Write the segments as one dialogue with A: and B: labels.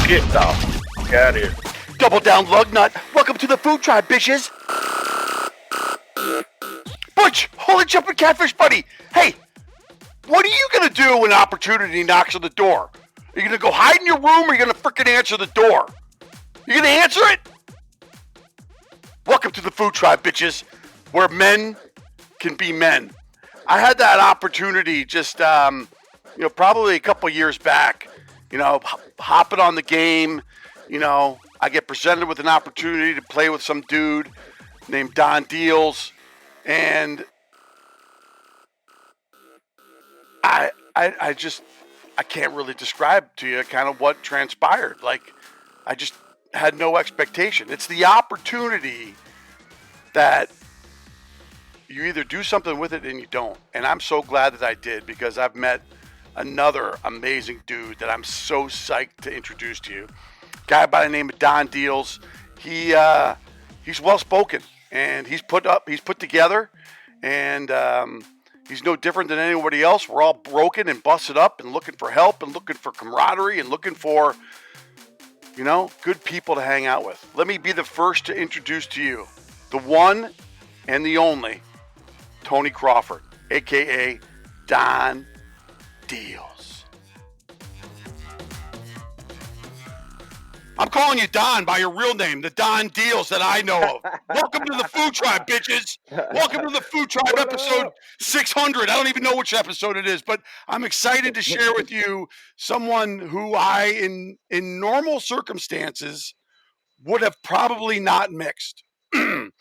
A: Get the fuck out of here.
B: Double down, lug nut. Welcome to the Fo0H Tribe, bitches. Butch, holy jumping catfish buddy. Hey, what are you going to do when opportunity knocks on the door? Are you going to go hide in your room, or are you going to freaking answer the door? You going to answer it? Welcome to the Fo0H Tribe, bitches, where men can be men. I had that opportunity just, probably a couple years back, hopping on the game. I get presented with an opportunity to play with some dude named Dealz, and I can't really describe to you kind of what transpired. Like, I just had no expectation. It's the opportunity that you either do something with it and you don't. And I'm so glad that I did, because I've met another amazing dude that I'm so psyched to introduce to you. Guy by the name of Dealz. He's well spoken, and he's put together, and he's no different than anybody else. We're all broken and busted up and looking for help and looking for camaraderie and looking for, good people to hang out with. Let me be the first to introduce to you the one and the only Tony Crawford, a.k.a. Dealz. I'm calling you Don by your real name, the Dealz that I know of. Welcome to the Fo0H Tribe, bitches. Welcome to the Fo0H Tribe, episode 600. I don't even know which episode it is, but I'm excited to share with you someone who I, in normal circumstances, would have probably not mixed. And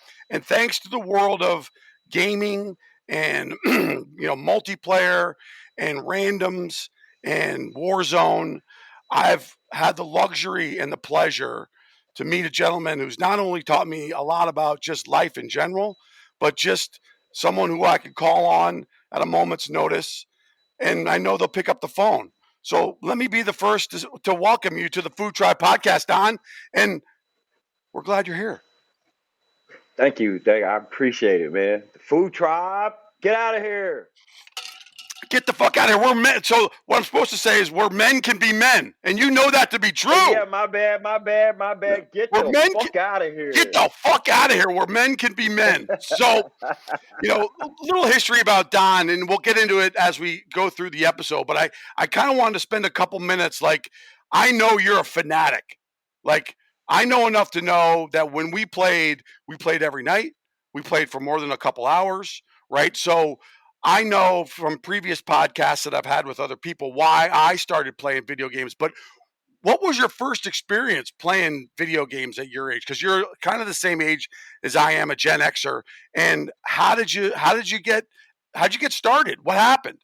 B: thanks to the world of gaming and multiplayer and randoms and Warzone, I've had the luxury and the pleasure to meet a gentleman who's not only taught me a lot about just life in general, but just someone who I could call on at a moment's notice, and I know they'll pick up the phone. So let me be the first to welcome you to the Fo0H Tribe Podcast, Don, and we're glad you're here.
C: Thank you. I appreciate it, man. The Fo0H Tribe, get out of here.
B: Get the fuck out of here. We're men. So what I'm supposed to say is where men can be men. And you know that to be true.
C: Yeah, my bad. Get the fuck out of here.
B: Get the fuck out of here where men can be men. So, a little history about Don, and we'll get into it as we go through the episode. But I kind of wanted to spend a couple minutes. Like, I know you're a fanatic. Like, I know enough to know that when we played every night. We played for more than a couple hours, right? So I know from previous podcasts that I've had with other people why I started playing video games. But what was your first experience playing video games at your age? Because you're kind of the same age as I am, a Gen Xer. And how'd you get started? What happened?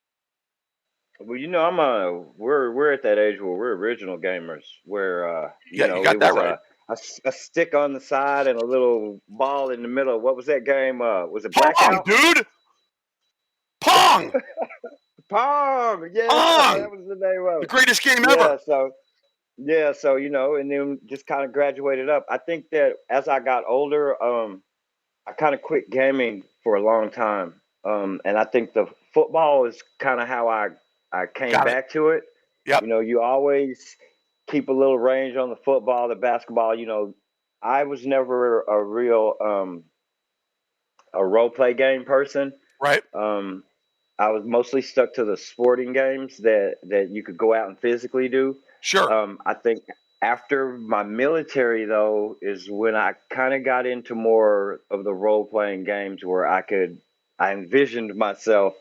C: Well, we're at that age where we're original gamers. Where
B: you got that right.
C: A stick on the side and a little ball in the middle. What was that game? Was it Blackout?
B: Pong, dude. Pong.
C: Pong. Yeah,
B: Pong.
C: That was the name of it.
B: The greatest game ever.
C: So and then just kind of graduated up. I think that as I got older, I kind of quit gaming for a long time. And I think the football is kind of how I came back to it.
B: Yep.
C: You always keep a little range on the football, the basketball. I was never a real a role play game person.
B: Right.
C: I was mostly stuck to the sporting games that you could go out and physically do.
B: Sure.
C: I think after my military, though, is when I kind of got into more of the role playing games where I envisioned myself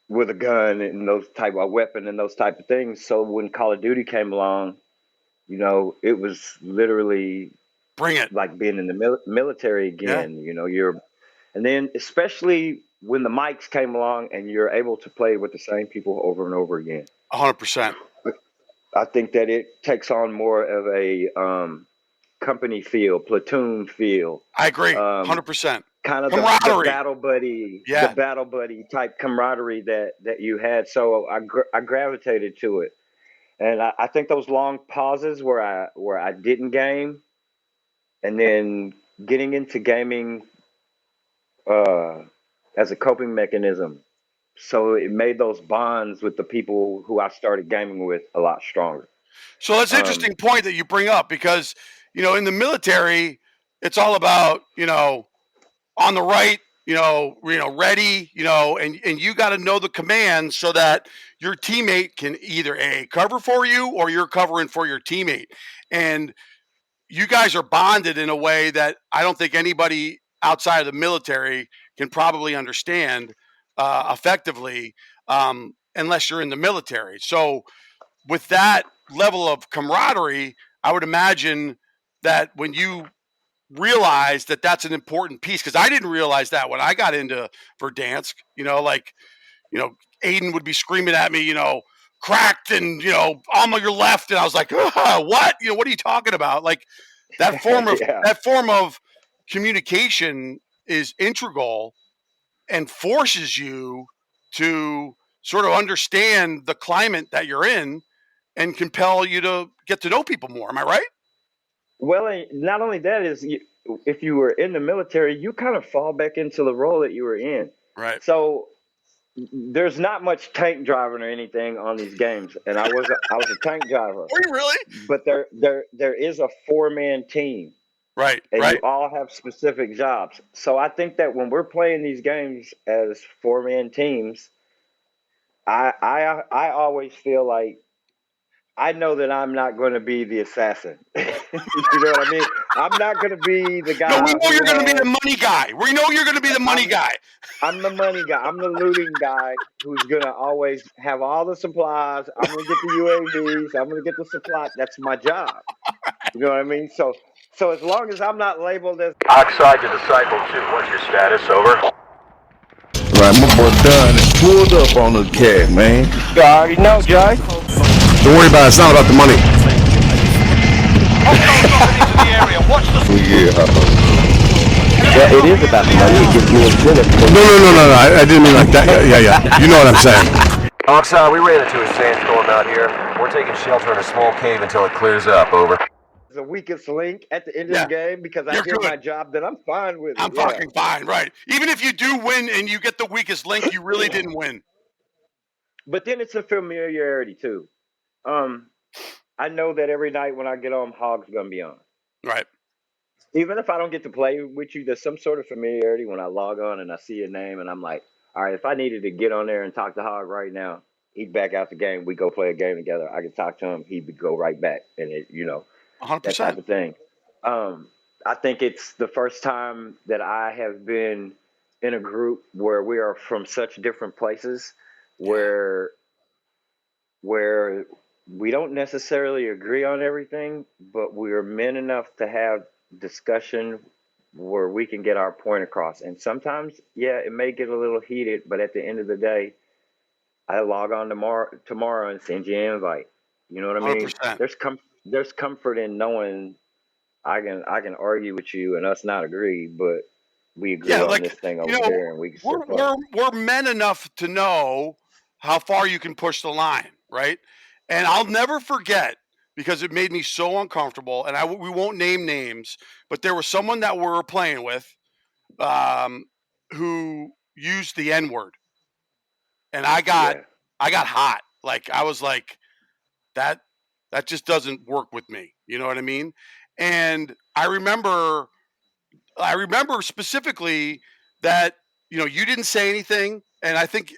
C: with a gun and those type of weapon and those type of things. So when Call of Duty came along, it was literally
B: bring it
C: like being in the military again. Yeah. And then especially when the mics came along and you're able to play with the same people over and over again.
B: 100%.
C: I think that it takes on more of a company feel, platoon feel.
B: I agree. 100%.
C: Kind of the battle buddy, the battle buddy type camaraderie that you had. So I gravitated to it, and I think those long pauses where I didn't game, and then getting into gaming as a coping mechanism. So it made those bonds with the people who I started gaming with a lot stronger.
B: So that's an interesting point that you bring up because, in the military, it's all about, on the right, ready, and you got to know the commands so that your teammate can either cover for you or you're covering for your teammate. And you guys are bonded in a way that I don't think anybody outside of the military can probably understand effectively unless you're in the military. So with that level of camaraderie, I would imagine that when you realize that that's an important piece, because I didn't realize that when I got into Verdansk, Aiden would be screaming at me, cracked and, on your left. And I was like, what? What are you talking about? Like that form of, that form of communication is integral and forces you to sort of understand the climate that you're in and compel you to get to know people more. Am I right?
C: Well, and not only that is, if you were in the military, you kind of fall back into the role that you were in.
B: Right.
C: So there's not much tank driving or anything on these games, and I was a tank driver.
B: Are you really?
C: But there is a 4-man team.
B: Right.
C: And
B: right.
C: you all have specific jobs. So I think that when we're playing these games as 4-man teams, I always feel like I know that I'm not going to be the assassin. You know what I mean? I'm not going to be the guy.
B: No, we know you're going to be the money guy. We know you're going to be the money guy.
C: I'm the money guy. I'm the looting guy who's going to always have all the supplies. I'm going to get the UAVs. I'm going to get the supply. That's my job. You know what I mean? So as long as I'm not labeled as
A: Oxide to Disciple 2, what's your status? Over.
D: Right, my boy done and pulled up on the cat, man.
E: You already know, Jay.
D: Don't worry about it. It's not about the money.
E: Yeah, it is about the money. It gives me incentive.
D: No. I didn't mean like that. Yeah. You know what I'm saying.
F: Oxide, we ran into a sandstorm out here. We're taking shelter in a small cave until it clears up. Over.
C: The weakest link at the end of the game because I did my job, then I'm fine with it.
B: I'm fucking fine, right? Even if you do win and you get the weakest link, you really didn't win.
C: But then it's a familiarity too. I know that every night when I get on, Hog's gonna be on.
B: Right.
C: Even if I don't get to play with you, there's some sort of familiarity when I log on and I see your name and I'm like, all right, if I needed to get on there and talk to Hog right now, he'd back out the game. We go play a game together. I could talk to him. He would go right back, and
B: 100%.
C: that type of thing. I think it's the first time that I have been in a group where we are from such different places, where we don't necessarily agree on everything, but we're men enough to have discussion where we can get our point across. And sometimes, it may get a little heated, but at the end of the day, I log on tomorrow and send you an invite. You know what I mean?
B: 100%.
C: There's comfort in knowing I can argue with you and us not agree, but we agree on this thing over here, and we can
B: we're men enough to know how far you can push the line, right? And I'll never forget, because it made me so uncomfortable, and we won't name names, but there was someone that we were playing with who used the N-word, and I got hot. Like I was like, that just doesn't work with me. You know what I mean? And I remember specifically that, you didn't say anything, and I think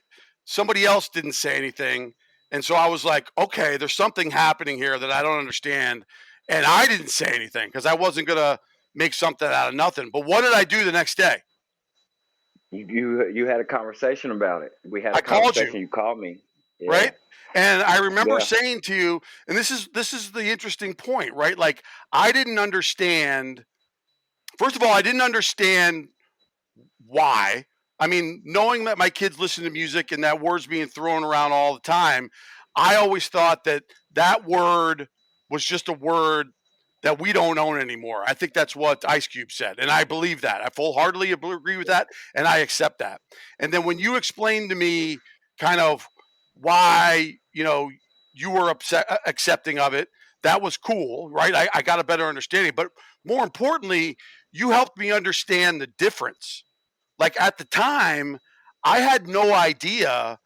B: somebody else didn't say anything. And so I was like, okay, there's something happening here that I don't understand. And I didn't say anything because I wasn't going to make something out of nothing. But what did I do the next day?
C: You had a conversation about it. We had a
B: conversation.
C: Called you. You called me. Yeah.
B: Right? And I remember saying to you, and this is the interesting point, right? Like, I didn't understand. First of all, I didn't understand why. I mean, knowing that my kids listen to music and that word's being thrown around all the time, I always thought that word was just a word that we don't own anymore. I think that's what Ice Cube said, and I believe that. I full-heartedly agree with that, and I accept that. And then when you explained to me kind of why, you were accepting of it, that was cool, right? I got a better understanding. But more importantly, you helped me understand the difference. Like at the time, I had no idea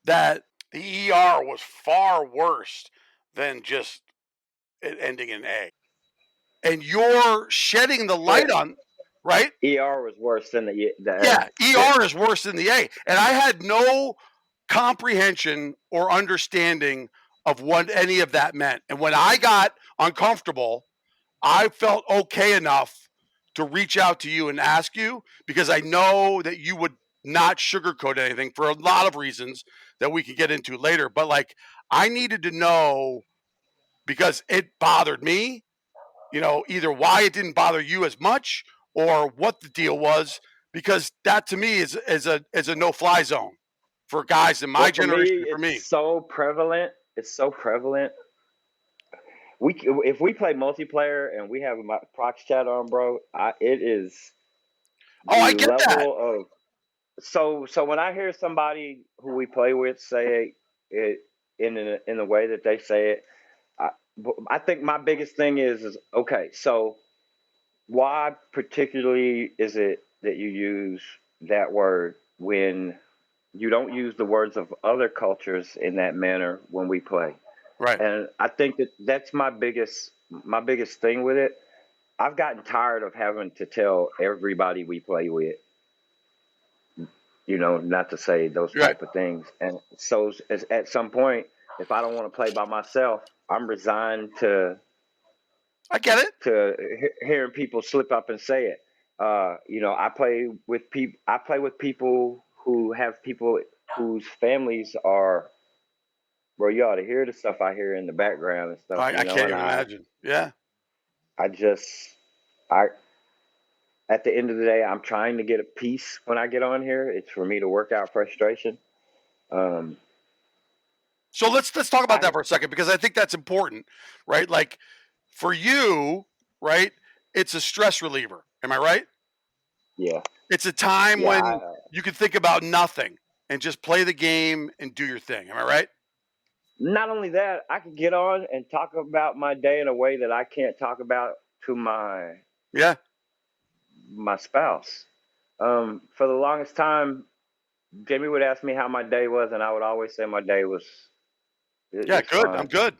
B: that the ER was far worse than just ending in A. And you're shedding the light on, right?
C: ER was worse than the A.
B: Yeah, ER is worse than the A. And I had no comprehension or understanding of what any of that meant. And when I got uncomfortable, I felt okay enough to reach out to you and ask you, because I know that you would not sugarcoat anything for a lot of reasons that we could get into later. But like, I needed to know, because it bothered me, either why it didn't bother you as much or what the deal was, because that to me is a no-fly zone for guys in my generation. For me,
C: it's so prevalent. It's so prevalent. If we play multiplayer and we have my prox chat on, bro, it is.
B: I get that.
C: Of so when I hear somebody who we play with say it in the way that they say it, I think my biggest thing is okay. So why particularly is it that you use that word when you don't use the words of other cultures in that manner when we play?
B: Right.
C: And I think that's my biggest thing with it. I've gotten tired of having to tell everybody we play with, not to say those type of things. And so at some point, if I don't want to play by myself, I'm resigned to.
B: I get it.
C: To hearing people slip up and say it. I play with people. I play with people who have people whose families are. Bro, you ought to hear the stuff I hear in the background and stuff.
B: I can't even imagine. Yeah.
C: At the end of the day, I'm trying to get a peace when I get on here. It's for me to work out frustration.
B: So let's talk about that for a second, because I think that's important, right? Like for you, right? It's a stress reliever. Am I right?
C: Yeah.
B: It's a time when you can think about nothing and just play the game and do your thing. Am I right?
C: Not only that, I can get on and talk about my day in a way that I can't talk about to my spouse. For the longest time, Jamie would ask me how my day was, and I would always say my day was good.
B: Fine. I'm good.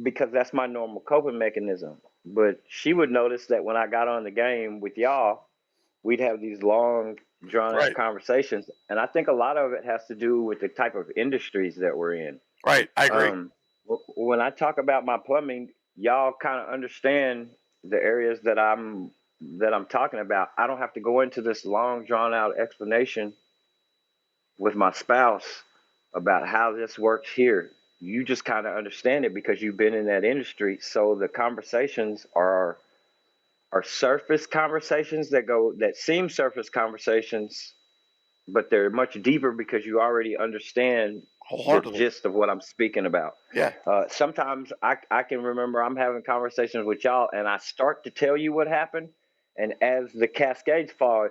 C: Because that's my normal coping mechanism. But she would notice that when I got on the game with y'all, we'd have these long, drawn-out conversations. And I think a lot of it has to do with the type of industries that we're in.
B: Right, I agree.
C: When I talk about my plumbing, y'all kind of understand the areas that I'm talking about. I don't have to go into this long, drawn-out explanation with my spouse about how this works here. You just kind of understand it because you've been in that industry. So the conversations are surface conversations that seem surface conversations, but they're much deeper because you already understand the gist of what I'm speaking about.
B: Yeah.
C: Sometimes I can remember I'm having conversations with y'all and I start to tell you what happened. And as the cascades fall,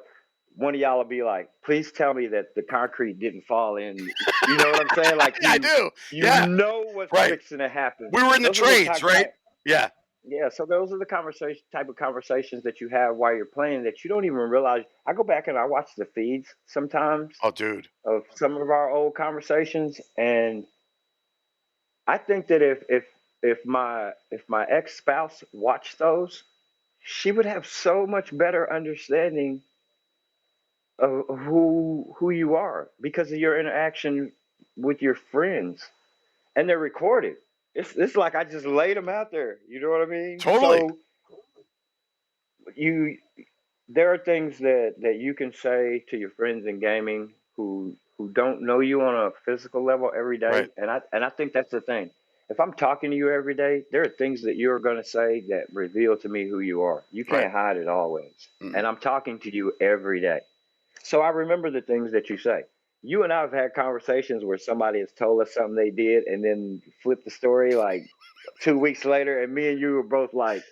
C: one of y'all will be like, please tell me that the concrete didn't fall in. You know what I'm saying? Like
B: I do.
C: You know what's fixing to happen.
B: We were in the trades, right? Yeah.
C: Yeah, so those are the type of conversations that you have while you're playing that you don't even realize. I go back and I watch the feeds sometimes.
B: Oh, dude.
C: Of some of our old conversations, and I think that if my ex-spouse watched those, she would have so much better understanding of who you are because of your interaction with your friends, and they're recorded. It's like I just laid them out there. You know what I mean?
B: Totally.
C: So there are things that you can say to your friends in gaming who don't know you on a physical level every day, and I think that's the thing. If I'm talking to you every day, there are things that you're going to say that reveal to me who you are. You can't hide it always, and I'm talking to you every day, so I remember the things that you say. You and I have had conversations where somebody has told us something they did and then flipped the story like 2 weeks later, and me and you were both like,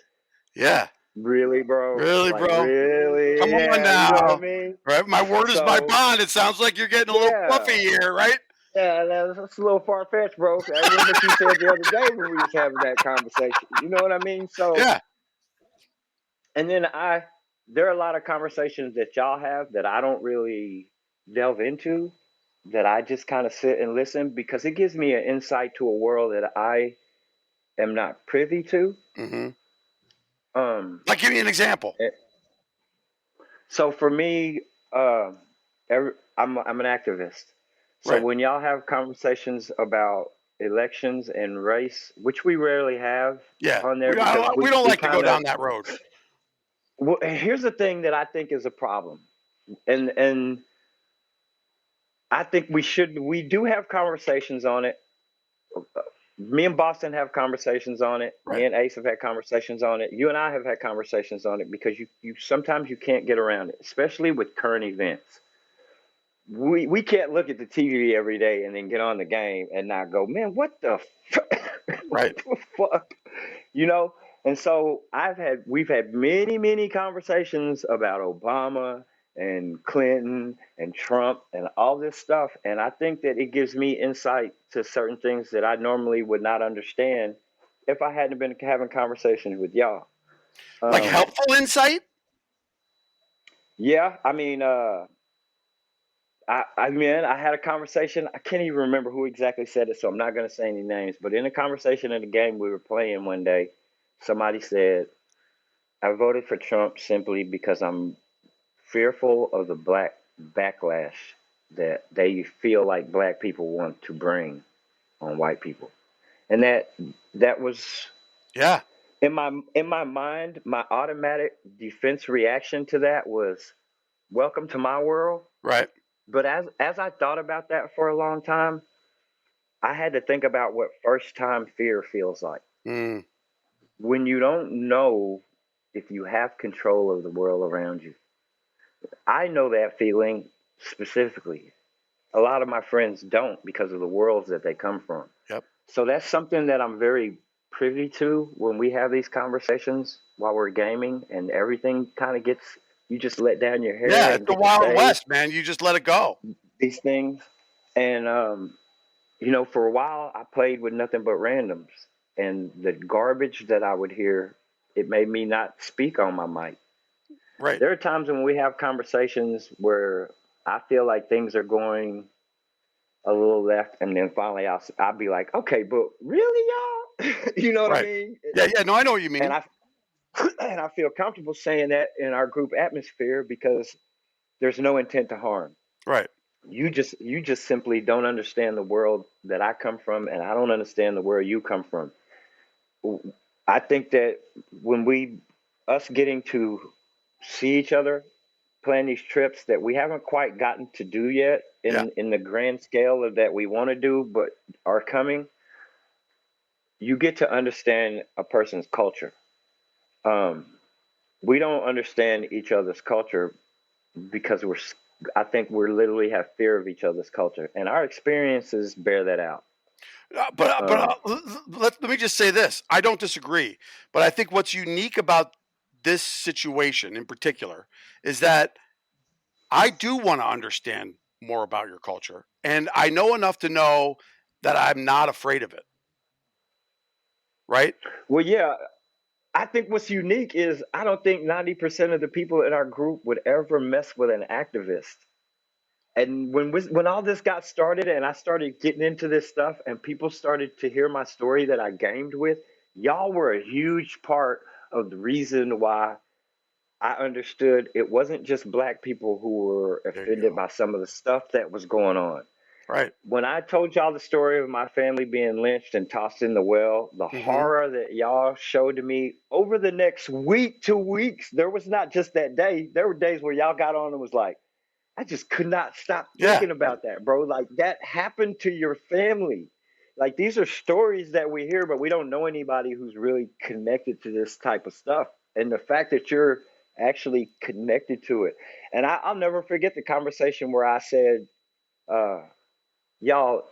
B: yeah.
C: Really, bro?
B: Really,
C: like,
B: bro?
C: Really?
B: Come on now.
C: You know what I mean?
B: Right? My word is my bond. It sounds like you're getting a little fluffy here, right?
C: Yeah, that's a little far-fetched, bro. I remember what you said the other day when we was having that conversation. You know what I mean? So
B: yeah.
C: And then there are a lot of conversations that y'all have that I don't really delve into, that I just kind of sit and listen because it gives me an insight to a world that I am not privy to.
B: Like, give me an example.
C: So for me, I'm an activist. So
B: Right.
C: when y'all have conversations about elections and race, which we rarely have
B: Yeah.
C: on there because
B: We don't
C: we
B: like to go
C: kind
B: down
C: of.
B: that road.
C: Well, here's the thing that I think is a problem, and I think we do have conversations on it. Me and Boston have conversations on it.
B: Right.
C: Me and Ace have had conversations on it. You and I have had conversations on it because you sometimes you can't get around it, especially with current events. We can't look at the TV every day and then get on the game and not go, man, what the
B: Right.
C: what the fuck, you know? And so we've had many conversations about Obama and Clinton and Trump and all this stuff, and I think that it gives me insight to certain things that I normally would not understand if I hadn't been having conversations with y'all.
B: Like helpful insight?
C: Yeah, I mean, I had a conversation. I can't even remember who exactly said it, so I'm not going to say any names. But in a conversation in the game we were playing one day, somebody said, I voted for Trump simply because I'm fearful of the black backlash that they feel like black people want to bring on white people. And that was
B: Yeah.
C: in my mind, my automatic defense reaction to that was, welcome to my world.
B: Right.
C: But as I thought about that for a long time, I had to think about what first time fear feels like. When you don't know if you have control of the world around you. I know that feeling specifically. A lot of my friends don't because of the worlds that they come from.
B: Yep.
C: So that's something that I'm very privy to when we have these conversations while we're gaming, and everything kind of gets, you just let down your hair.
B: Yeah,
C: and
B: it's the
C: get to
B: Wild
C: say
B: West, man. You just let it go.
C: these things. And for a while I played with nothing but randoms, and the garbage that I would hear, it made me not speak on my mic.
B: Right.
C: There are times when we have conversations where I feel like things are going a little left, and then finally I'll be like, okay, but really, y'all, you know what I
B: Right.
C: mean?
B: Yeah. No, I know what you mean.
C: And I feel comfortable saying that in our group atmosphere because there's no intent to harm.
B: Right.
C: You just simply don't understand the world that I come from, and I don't understand the world you come from. I think that when us getting to see each other, plan these trips that we haven't quite gotten to do yet in the grand scale of that we want to do, but are coming, you get to understand a person's culture. We don't understand each other's culture because I think we literally have fear of each other's culture, and our experiences bear that out.
B: Let me just say this. I don't disagree, but I think what's unique about this situation in particular is that I do want to understand more about your culture, and I know enough to know that I'm not afraid of it. Right?
C: Well, yeah, I think what's unique is I don't think 90% of the people in our group would ever mess with an activist. And when all this got started and I started getting into this stuff and people started to hear my story that I gamed with, y'all were a huge part of the reason why I understood it wasn't just black people who were offended by some of the stuff that was going on.
B: Right.
C: When I told y'all the story of my family being lynched and tossed in the well, the horror that y'all showed to me over the next week, 2 weeks, there was not just that day. There were days where y'all got on and was like, I just could not stop thinking about that, bro. Like, that happened to your family. Like, these are stories that we hear, but we don't know anybody who's really connected to this type of stuff. And the fact that you're actually connected to it. And I'll never forget the conversation where I said, y'all,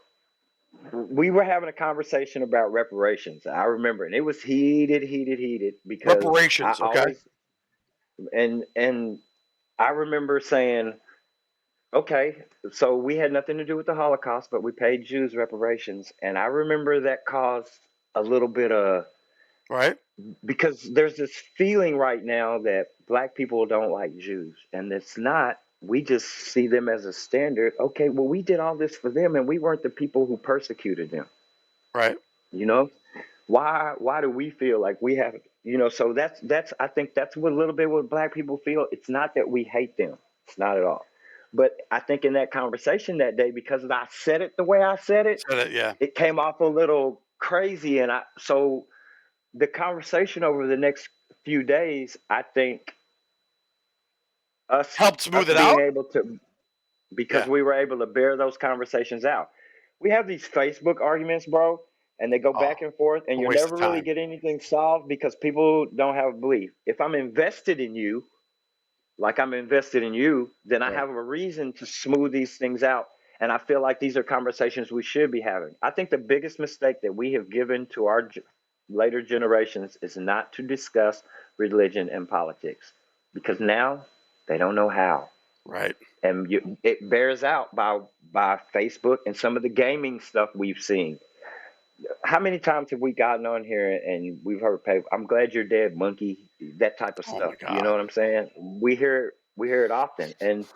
C: we were having a conversation about reparations. I remember, and it was heated because
B: reparations.
C: and I remember saying, okay, so we had nothing to do with the Holocaust, but we paid Jews reparations. And I remember that caused a little bit of,
B: right?
C: Because there's this feeling right now that black people don't like Jews, and it's not. We just see them as a standard. Okay, well, we did all this for them, and we weren't the people who persecuted them.
B: Right.
C: You know? Why do we feel like we have, so that's I think that's what a little bit what black people feel. It's not that we hate them. It's not at all. But I think in that conversation that day, because I said it the way I said it,
B: Yeah.
C: it came off a little crazy. And so the conversation over the next few days, I think
B: Helped smooth it
C: being
B: out?
C: able to, because
B: Yeah.
C: we were able to bear those conversations out. We have these Facebook arguments, bro, and they go back and forth, and you
B: waste
C: never
B: of
C: really
B: time.
C: get anything solved because people don't have a belief. If I'm invested in you, like I'm invested in you, then I have a reason to smooth these things out. And I feel like these are conversations we should be having. I think the biggest mistake that we have given to our later generations is not to discuss religion and politics, because now they don't know how.
B: Right.
C: And it bears out by Facebook and some of the gaming stuff we've seen. How many times have we gotten on here and we've heard, "I'm glad you're dead, monkey," that type of
B: Oh
C: stuff.
B: my
C: You know
B: God.
C: what I'm saying? We hear it often, and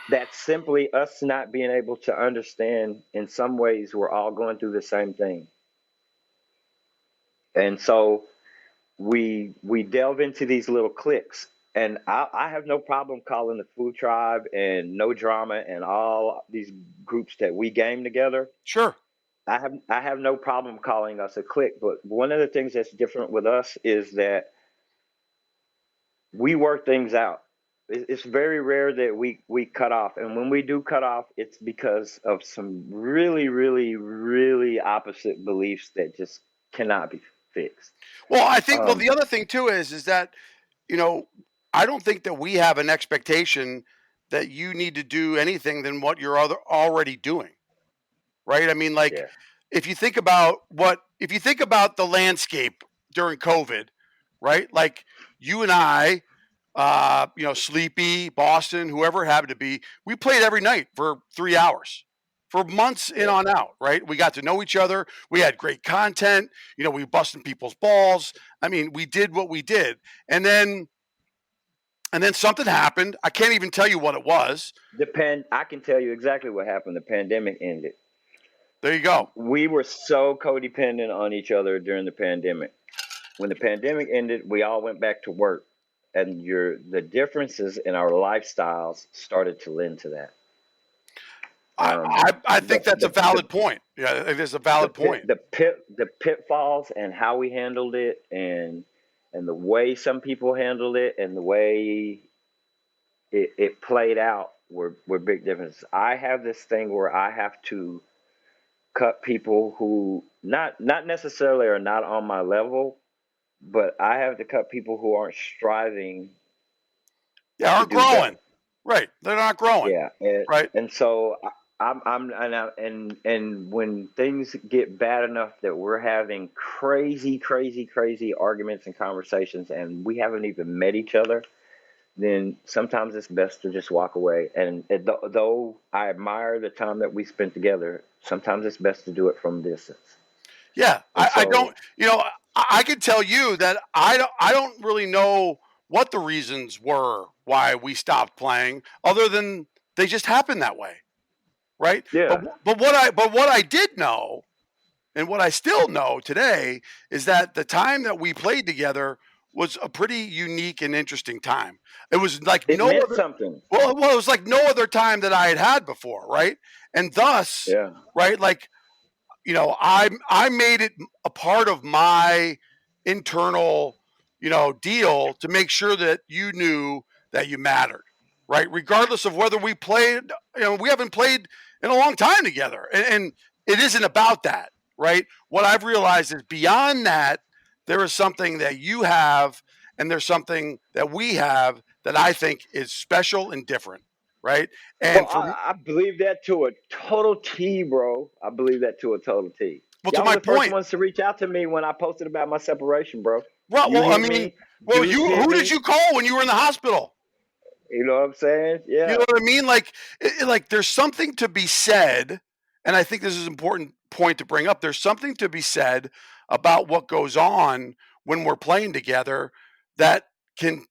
C: that's simply us not being able to understand. In some ways, we're all going through the same thing, and so we delve into these little cliques. And I have no problem calling the Fo0H Tribe and No Drama and all these groups that we game together.
B: Sure.
C: I have no problem calling us a clique, but one of the things that's different with us is that we work things out. It's very rare that we cut off, and when we do cut off, it's because of some really, really, really opposite beliefs that just cannot be fixed.
B: Well, I think the other thing too is that, I don't think that we have an expectation that you need to do anything than what you're already doing. Right? I mean, like,
C: Yeah.
B: if you think about the landscape during COVID, right? Like you and I, Sleepy, Boston, whoever it happened to be, we played every night for 3 hours for months in on out, right? We got to know each other. We had great content. We busting people's balls. I mean, we did what we did. And then something happened. I can't even tell you what it was.
C: I can tell you exactly what happened. The pandemic ended.
B: There you go.
C: We were so codependent on each other during the pandemic. When the pandemic ended, we all went back to work, and the differences in our lifestyles started to lend to that.
B: I think that's a valid point. Yeah, it is a valid point.
C: The pitfalls and how we handled it, and the way some people handled it, and the way it played out were big differences. I have this thing where I have to cut people who not necessarily are not on my level, but I have to cut people who aren't striving.
B: They aren't growing. Right. They're not growing.
C: Yeah.
B: Right.
C: And so and when things get bad enough that we're having crazy arguments and conversations, and we haven't even met each other, then sometimes it's best to just walk away. And though I admire the time that we spent together, sometimes it's best to do it from a distance.
B: Yeah, I don't. I can tell you that I don't really know what the reasons were why we stopped playing, other than they just happened that way, right?
C: Yeah.
B: But what I did know, and what I still know today, is that the time that we played together was a pretty unique and interesting time. It was like
C: it meant something.
B: Well, it was like no other time that I had before, right? And thus, right, like, I made it a part of my internal, deal to make sure that you knew that you mattered, right? Regardless of whether we played, we haven't played in a long time together, and it isn't about that, right? What I've realized is beyond that, there is something that you have, and there's something that we have that I think is special and different, right? And
C: I believe that to a total T, bro. I believe that to a total T.
B: Well,
C: Y'all
B: to my
C: were the first
B: point,
C: ones to reach out to me when I posted about my separation, bro.
B: Well, who did you call when you were in the hospital?
C: You know what I'm saying? Yeah.
B: You know what I mean? Like there's something to be said, and I think this is an important point to bring up. There's something to be said about what goes on when we're playing together that can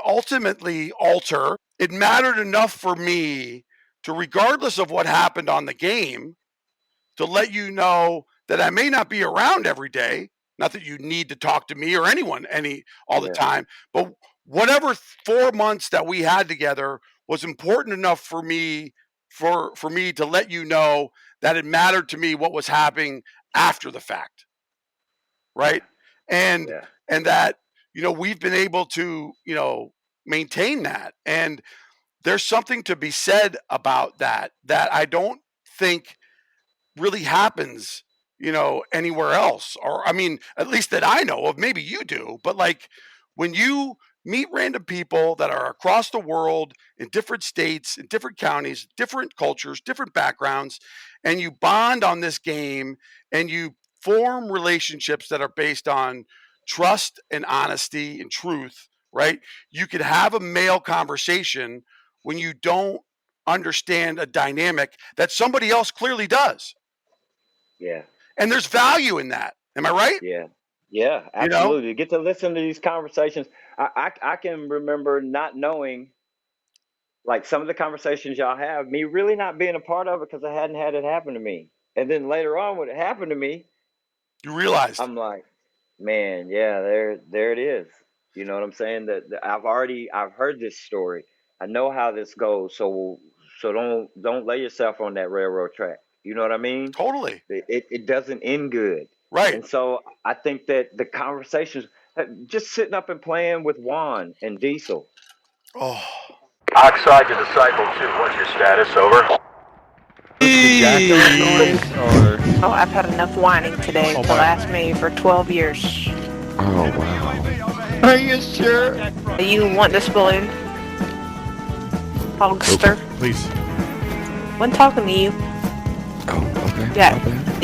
B: ultimately alter. It mattered enough for me to, regardless of what happened on the game, to let you know that I may not be around every day, Not that you need to talk to me or anyone all the
C: Yeah.
B: time, but whatever 4 months that we had together was important enough for me to let you know that it mattered to me what was happening after the fact, right? And
C: Yeah.
B: and that we've been able to maintain that, and there's something to be said about that I don't think really happens anywhere else, or I mean, at least that I know of. Maybe you do, but like when you meet random people that are across the world in different states, in different counties, different cultures, different backgrounds, and you bond on this game and you form relationships that are based on trust and honesty and truth, right? You could have a male conversation when you don't understand a dynamic that somebody else clearly does.
C: Yeah.
B: And there's value in that. Am I right?
C: Yeah. Yeah,
B: You know?
C: absolutely. Get to listen to these conversations. I can remember not knowing, like, some of the conversations y'all have, me really not being a part of it because I hadn't had it happen to me. And then later on, when it happened to me,
B: You realized.
C: I'm like, man, yeah, there it is. You know what I'm saying? That I've heard this story. I know how this goes. So don't lay yourself on that railroad track. You know what I mean?
B: Totally.
C: It doesn't end good.
B: Right.
C: And so I think that the conversations, just sitting up and playing with Juan and Diesel.
B: Oh.
A: Oxide to Disciple 2, what's your status? Over.
G: Oh, I've had enough whining today to last me for 12 years.
D: Oh, wow. Are you sure?
G: You want this balloon? Hogster.
H: Please.
G: When talking to you,
D: Oh, okay.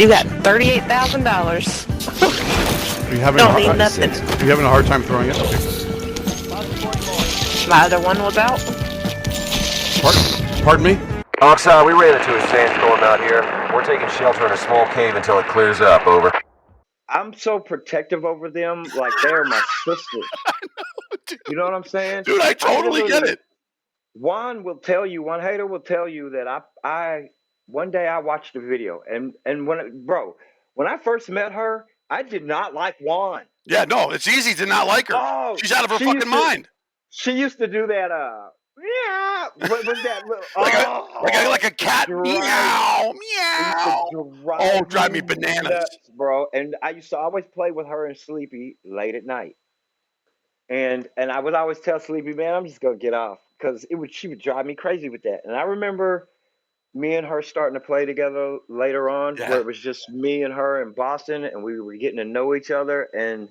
G: you got $38,000.
H: Are you having
G: Don't need nothing.
H: Are you having a hard time throwing it? Okay.
G: My other one was out.
H: Pardon me?
F: Oxide, we ran into a sandstorm out here. We're taking shelter in a small cave until it clears up. Over.
C: I'm so protective over them, like they're my sisters. You know what I'm saying?
B: Dude, I totally get it.
C: Juan Hater will tell you that I one day I watched a video and when I first met her, I did not like Juan.
B: Yeah, no, it's easy to not like her.
C: Oh,
B: she's out of her fucking mind.
C: She used to do that. Yeah, what was that?
B: Like a cat. Meow, meow. Drive me bananas,
C: nuts, bro. And I used to always play with her and Sleepy late at night. And I would always tell Sleepy, man, I'm just gonna get off because she would drive me crazy with that. And I remember me and her starting to play together later on, where it was just me and her in Boston, and we were getting to know each other. And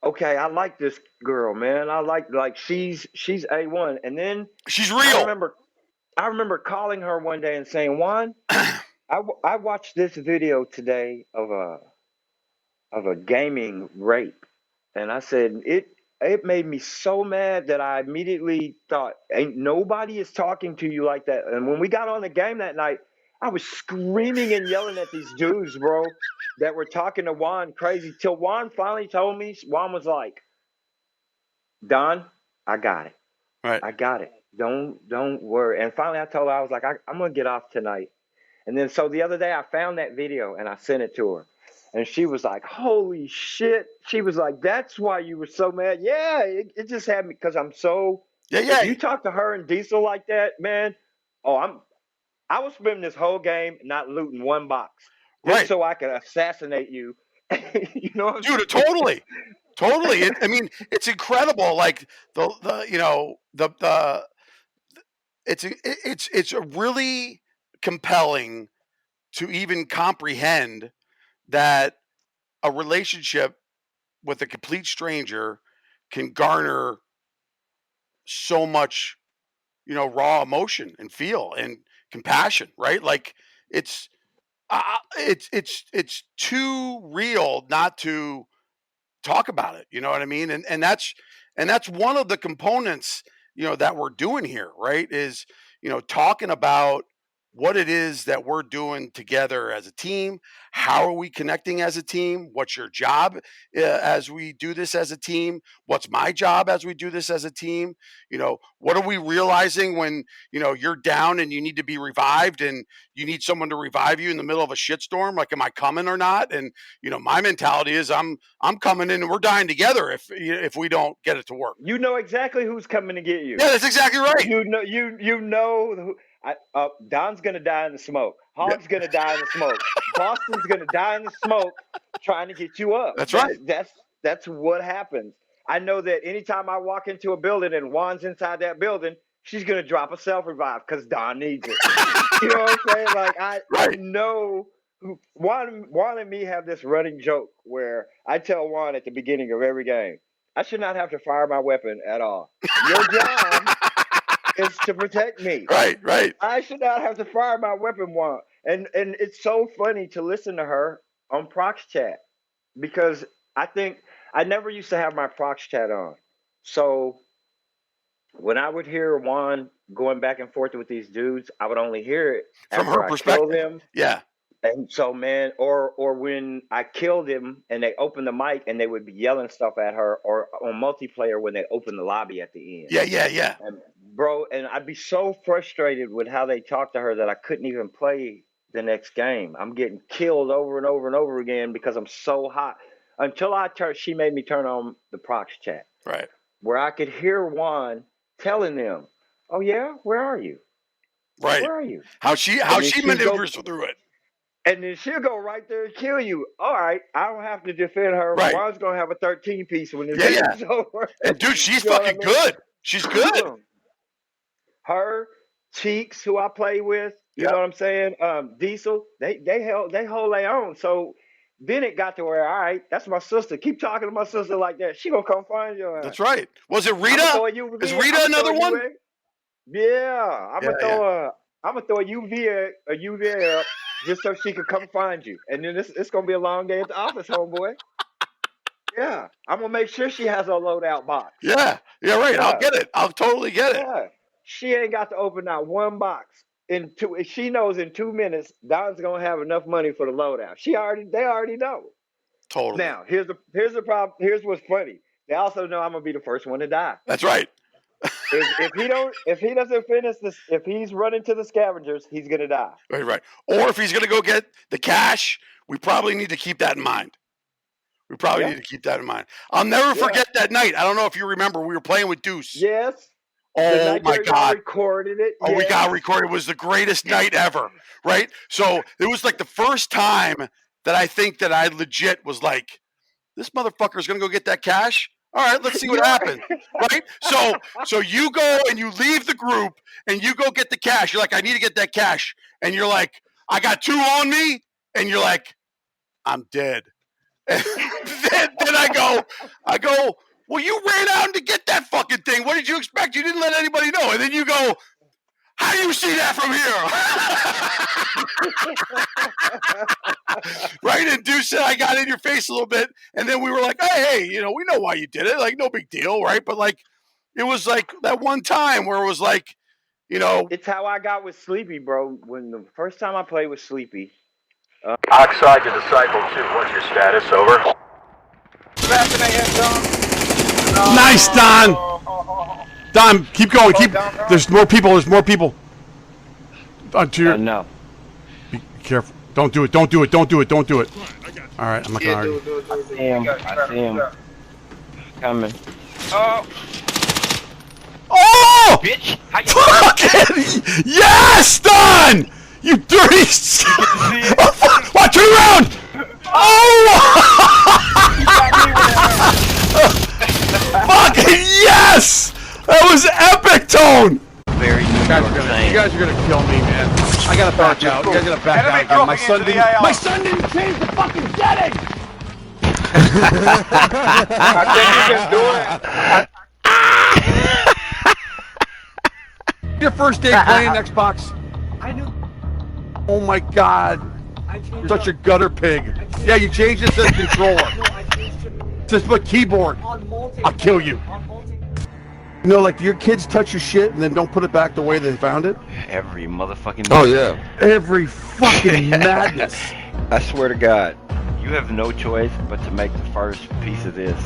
C: okay, I like this girl, man. I like she's A1. And then
B: she's real.
C: I remember calling her one day and saying, Juan, I watched this video today of a gaming rape. And I said, it made me so mad that I immediately thought, ain't nobody is talking to you like that. And when we got on the game that night, I was screaming and yelling at these dudes, bro, that were talking to Juan crazy, till Juan finally told me. Juan was like, Don, I got it.
B: Right.
C: I got it. Don't worry. And finally I told her, I was like, I'm going to get off tonight. And then so the other day I found that video and I sent it to her. And she was like, holy shit. She was like, that's why you were so mad. Yeah, it just had me because I'm so.
B: Yeah.
C: If you talk to her and Diesel like that, man, I was spending this whole game not looting one box. Just so I could assassinate you. You know what I'm saying?
B: Dude, totally. I mean, it's incredible. Like it's really compelling to even comprehend that a relationship with a complete stranger can garner so much, raw emotion and feel and compassion, right? Like it's too real not to talk about it. You know what I mean? And that's one of the components, that we're doing here, right? Is, talking about what it is that we're doing together as a team. How are we connecting as a team? What's your job as we do this as a team? What's my job as we do this as a team? You know, what are we realizing when, you know, you're down and you need to be revived and you need someone to revive you in the middle of a shitstorm? Like, am I coming or not? And, you know, my mentality is I'm coming in and we're dying together if we don't get it to work.
C: You know exactly who's coming to get you.
B: Yeah, that's exactly right.
C: You know who. Don's gonna die in the smoke. Hog's gonna die in the smoke. Boston's gonna die in the smoke, trying to get you up.
B: That's right.
C: That's what happens. I know that anytime I walk into a building and Juan's inside that building, she's gonna drop a self revive because Don needs it. You know what I'm saying? Like I know. Juan and me have this running joke where I tell Juan at the beginning of every game, I should not have to fire my weapon at all. Your job is to protect me.
B: Right.
C: I should not have to fire my weapon, Juan. And it's so funny to listen to her on Prox Chat because I think I never used to have my Prox Chat on. So when I would hear Juan going back and forth with these dudes, I would only hear it
B: from her perspective.
C: Them.
B: Yeah.
C: And so, man, or when I killed him and they opened the mic and they would be yelling stuff at her, or on multiplayer when they opened the lobby at the end.
B: Yeah.
C: And bro, and I'd be so frustrated with how they talked to her that I couldn't even play the next game. I'm getting killed over and over and over again because I'm so hot. Until she made me turn on the Prox Chat.
B: Right.
C: Where I could hear Juan telling them, "Oh yeah, where are you?
B: Right.
C: Where are you?"
B: How she maneuvers through it.
C: And then she'll go right there and kill you. All right, I don't have to defend her.
B: Right.
C: Juan's gonna have a 13-piece when this game's over.
B: And dude, she's fucking good. She's good.
C: Her, Cheeks, who I play with, you know what I'm saying? Diesel, they hold their own. So then it got to where, all right, that's my sister. Keep talking to my sister like that. She gonna come find your ass.
B: That's right. Was it Rita? Is Rita another one?
C: Yeah, I'm gonna throw a UV up just so she could come find you. And then it's gonna be a long day at the office, homeboy. Yeah, I'm gonna make sure she has a loadout box.
B: Yeah, right.
C: Yeah.
B: I'll get it. I'll totally get it.
C: Yeah. She ain't got to open out one box. She knows in 2 minutes Don's gonna have enough money for the loadout. They already know.
B: Totally.
C: Now here's the problem. Here's what's funny. They also know I'm gonna be the first one to die.
B: That's right.
C: If he doesn't finish this, if he's running to the scavengers, he's gonna die.
B: Right. Or if he's gonna go get the cash, we probably need to keep that in mind. I'll never forget that night. I don't know if you remember. We were playing with Deuce.
C: Yes.
B: Oh my God!
C: Recorded it.
B: Oh, we got recorded. It was the greatest night ever. Right. So it was like the first time that I think that I legit was like, this motherfucker is gonna go get that cash. All right, let's see what happens. Right? So you go and you leave the group and you go get the cash. You're like, I need to get that cash. And you're like, I got 2 on me. And you're like, I'm dead. And then I go, well, you ran out to get that fucking thing. What did you expect? You didn't let anybody know. And then you go, how do you see that from here? Right? And Deuce said, I got in your face a little bit. And then we were like, hey, you know, we know why you did it. Like, no big deal, right? But like, it was like that one time where it was like, you know.
C: It's how I got with Sleepy, bro. When the first time I played with Sleepy.
A: Oxide to Disciple 2. What's your status? Over.
H: Nice, Don. Don, keep going. There's more people.
E: No.
H: Be careful. Don't do it. All right, I'm not gonna argue.
E: I see him. Coming.
H: Oh!
I: Bitch!
H: Fucking yes, Don! You dirty. Oh, fuck! Watch, turn around! Oh! Fucking yes! That was epic, Tone.
E: Very
H: You guys are gonna kill me, man. I gotta back out. You guys gotta back out. Again. My son didn't change the fucking setting.
C: I think you can do it.
H: Your first day playing Xbox.
I: I knew.
H: Oh my God. You're such a gutter pig. Yeah, you changed it to the controller.
I: No, I changed it
H: Just put keyboard.
I: on multi.
H: I'll kill you.
I: On multi.
H: You know, like your kids touch your shit and then don't put it back the way they found it?
E: Every motherfucking
D: Oh yeah.
H: Every fucking madness.
E: I swear to God, you have no choice but to make the first piece of this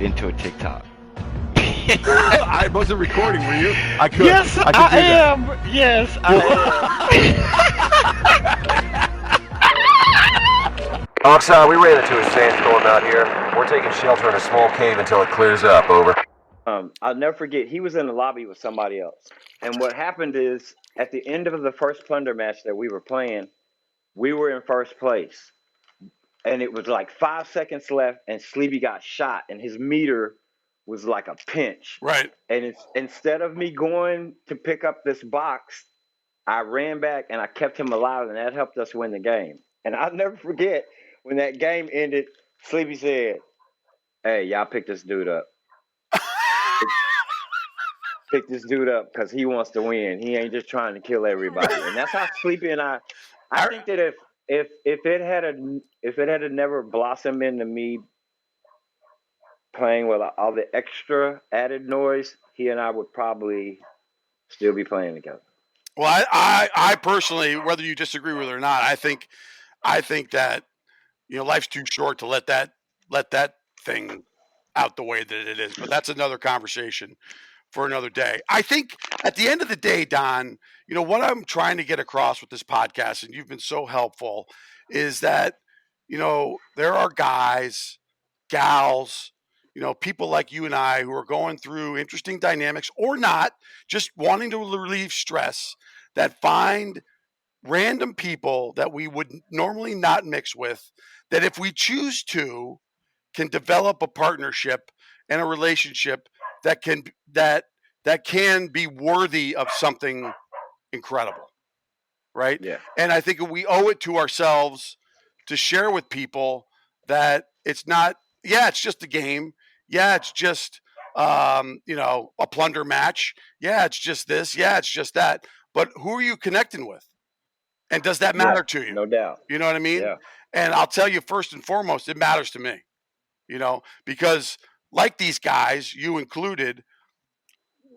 E: into a TikTok.
H: I wasn't recording, were you? I could.
E: Yes,
H: I
E: am. Yes, I am.
F: Oxide, we ran into a sandstorm out here. We're taking shelter in a small cave until it clears up, over.
C: I'll never forget, he was in the lobby with somebody else. And what happened is, at the end of the first plunder match that we were playing, we were in first place. And it was like 5 seconds left, and Sleepy got shot, and his meter was like a pinch.
B: Right.
C: And instead of me going to pick up this box, I ran back and I kept him alive, and that helped us win the game. And I'll never forget, when that game ended, Sleepy said, "Hey, y'all pick this dude up. Pick this dude up because he wants to win. He ain't just trying to kill everybody." And that's how Sleepy and I think that if it had never blossomed into me playing with all the extra added noise, he and I would probably still be playing together.
B: Well, I personally, whether you disagree with it or not, I think that, you know, life's too short to let that thing out the way that it is. But that's another conversation for another day. I think at the end of the day, Don, you know, what I'm trying to get across with this podcast, and you've been so helpful, is that, you know, there are guys, gals, you know, people like you and I who are going through interesting dynamics or not, just wanting to relieve stress, that find random people that we would normally not mix with, that if we choose to, can develop a partnership and a relationship that can be worthy of something incredible, right?
C: Yeah.
B: And I think we owe it to ourselves to share with people that it's not, it's just a game. Yeah, it's just, you know, a plunder match. Yeah, it's just this. Yeah, it's just that. But who are you connecting with? And does that matter to you?
C: No doubt.
B: You know what I mean?
C: Yeah.
B: And I'll tell you, first and foremost, it matters to me, you know, because like these guys, you included,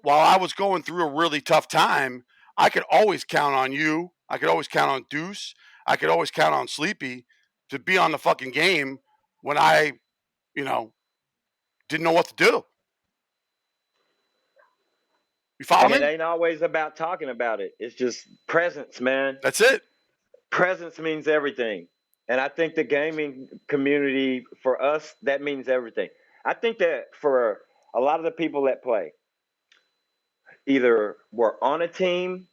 B: while I was going through a really tough time, I could always count on you. I could always count on Deuce. I could always count on Sleepy to be on the fucking game when I, you know, didn't know what to do. You follow me?
C: It ain't always about talking about it. It's just presence, man.
B: That's it.
C: Presence means everything. And I think the gaming community, for us, that means everything. I think that for a lot of the people that play, either were on a team,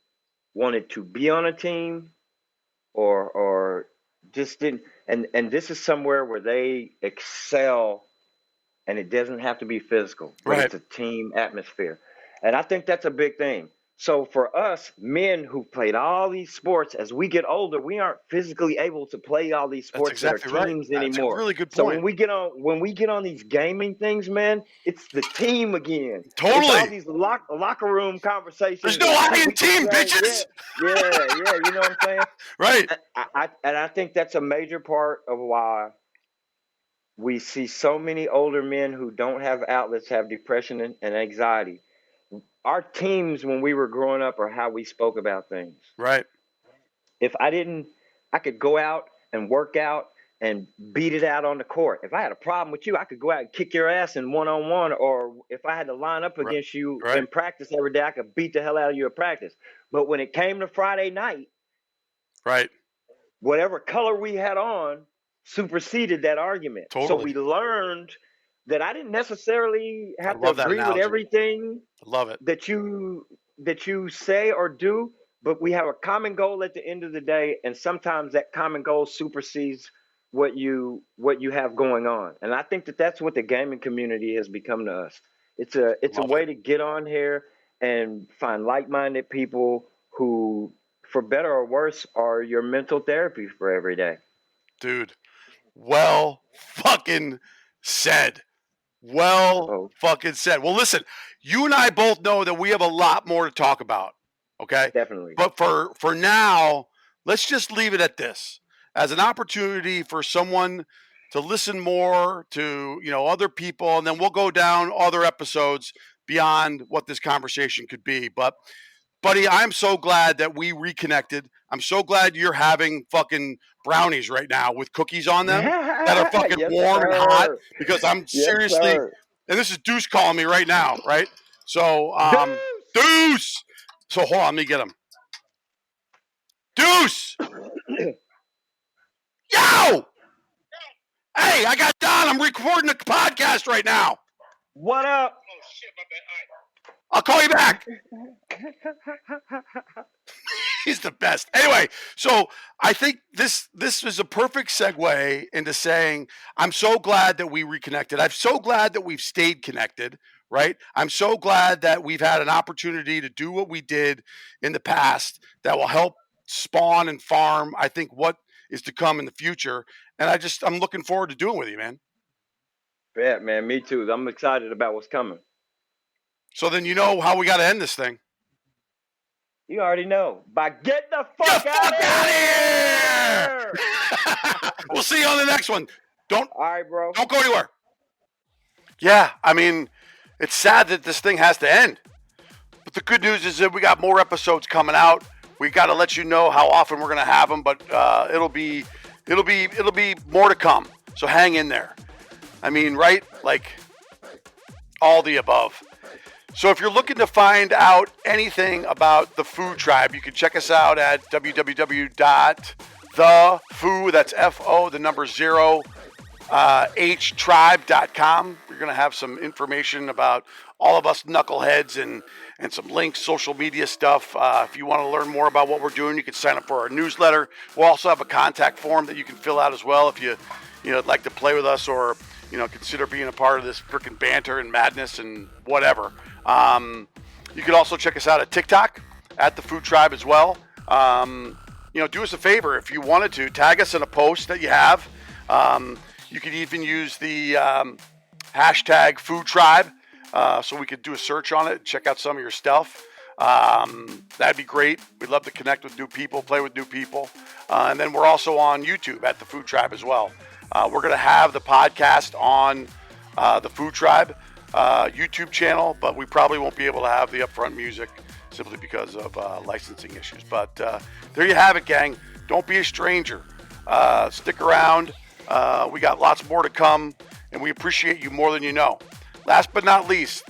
C: wanted to be on a team, or just didn't. And this is somewhere where they excel, and it doesn't have to be physical, but
B: Right.
C: It's a team atmosphere. And I think that's a big thing. So for us men who played all these sports, as we get older, we aren't physically able to play all these sports
B: That's exactly
C: that are
B: right.
C: teams
B: That's
C: anymore.
B: a really good
C: So
B: point.
C: when we get on these gaming things, man, it's the team again.
B: Totally.
C: It's all these locker room conversations.
B: There's no I in team,
C: Yeah,
B: bitches.
C: yeah, you know what I'm saying?
B: Right.
C: And I think that's a major part of why we see so many older men who don't have outlets have depression and anxiety. Our teams when we were growing up are how we spoke about things.
B: Right.
C: If I could go out and work out and beat it out on the court. If I had a problem with you, I could go out and kick your ass in one-on-one, or if I had to line up against you in practice every day, I could beat the hell out of you in practice. But when it came to Friday night,
B: right,
C: whatever color we had on superseded that argument.
B: Totally.
C: So we learned that I didn't necessarily have to agree with everything that you say or do, but we have a common goal at the end of the day, and sometimes that common goal supersedes what you have going on. And I think that that's what the gaming community has become to us. It's a way to get on here and find like-minded people who, for better or worse, are your mental therapy for every day.
B: Dude, well fucking said. Fucking said. Well, listen, you and I both know that we have a lot more to talk about, okay?
C: Definitely.
B: But for now, let's just leave it at this. As an opportunity for someone to listen more to, other people, and then we'll go down other episodes beyond what this conversation could be. But, buddy, I'm so glad that we reconnected. I'm so glad you're having fucking brownies right now with cookies on them that are fucking
C: Yes,
B: warm and
C: sir.
B: hot, because I'm
C: Yes,
B: seriously,
C: sir.
B: and this is Deuce calling me right now, right? So, Deuce! So, hold on, let me get him. Deuce! Yo! Hey, I got Don. I'm recording a podcast right now.
C: What up?
B: Oh, shit, my bad. I'll call you back. He's the best. Anyway, so I think this is a perfect segue into saying I'm so glad that we reconnected. I'm so glad that we've stayed connected, right? I'm so glad that we've had an opportunity to do what we did in the past that will help spawn and farm, I think, what is to come in the future. And I'm looking forward to doing it with you, man.
C: Yeah, man, me too. I'm excited about what's coming.
B: So then you know how we got to end this thing.
C: You already know. By get the fuck out of here!
B: We'll see you on the next one.
C: All right, bro.
B: Don't go anywhere. Yeah, I mean, it's sad that this thing has to end. But the good news is that we got more episodes coming out. We got to let you know how often we're going to have them, but it'll be more to come. So hang in there. I mean, right? Like all the above. So if you're looking to find out anything about the Fo0H Tribe, you can check us out at www.thefo, that's F-O, the number 0, htribe.com. We're going to have some information about all of us knuckleheads and some links, social media stuff. If you want to learn more about what we're doing, you can sign up for our newsletter. We'll also have a contact form that you can fill out as well if you'd like to play with us or consider being a part of this freaking banter and madness and whatever. You can also check us out at TikTok at the Fo0H Tribe as well. Do us a favor if you wanted to tag us in a post that you have. You could even use the hashtag Fo0H Tribe so we could do a search on it and check out some of your stuff. That'd be great. We'd love to connect with new people, play with new people. And then we're also on YouTube at the Fo0H Tribe as well. We're going to have the podcast on the Fo0H Tribe YouTube channel, but we probably won't be able to have the upfront music simply because of licensing issues. But there you have it, gang. Don't be a stranger. Stick around. We got lots more to come, and we appreciate you more than you know. Last but not least,